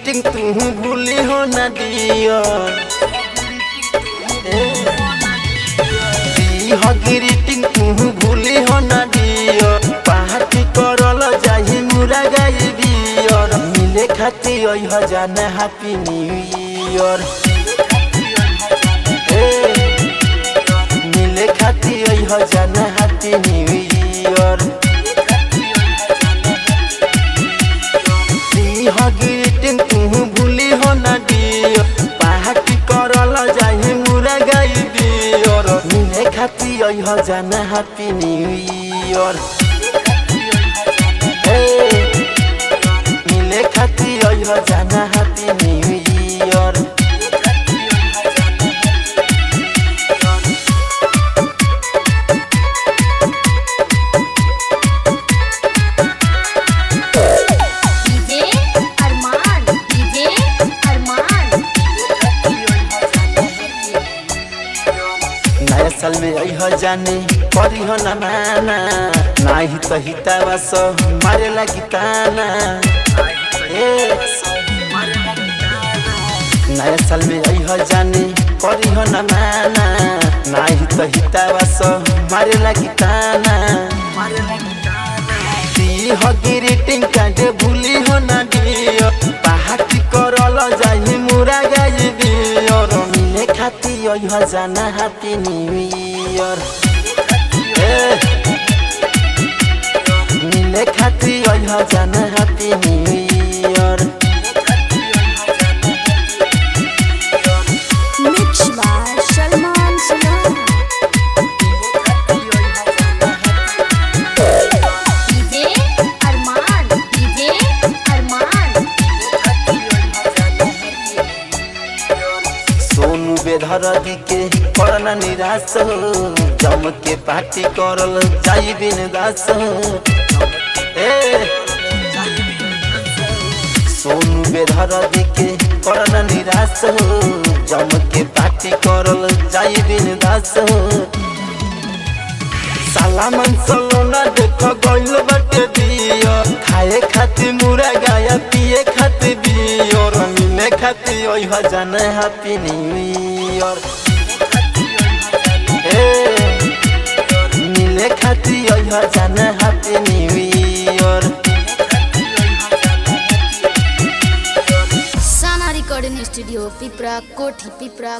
Greeting तू भूली हो ना दियो ग्रीटिंग तू भूली हो ना दियो पार्टी करल जाही मुरा गाई बियर मिले खाती ओह जाने हैप्पी न्यू ईयर मिले खाती ओह जाने हैप्पी न्यू ईयर ग्रीटिंग तू भूली हो ना दियो पार्टी करल जाही मुरा गाई बियर मिले खाती ओह जाने हैप्पी न्यू ईयर मिले खाती ओह जाने हैप्पी न्यू ईयर नया साल में अह जाने करी हो ना माना नाही तो हितावा सो मारे लगी ताना नया साल में अह जाने करी हो ना माना नाही तो हितावा सो मारे लगी ताना ग्रीटिंग काटे भूली हो ना दियो पार्टी करल जाही मुरा गाई बियर मिले खाती ओह जाना हैप्पी न्यू ईयर मिले खाती ओह जाना happy new year Mixed by Salman Salman. Sonu बेधरदी के करना निराश हो जम के पार्टी करल जाई बिंदास सोनू बेधरदी के करना निराश हो जम के पार्टी करल जाई बिंदास साला मन सलोना देख गइल बाटे दियो खाए खाती मुरा गाया पिए खाती बियर मिले खाती ओह जाने हैप्पी न्यू ईयर मिले खाती ओह जाने happy new year Sana Recording Studio, Pipra, Kothi, Pipra.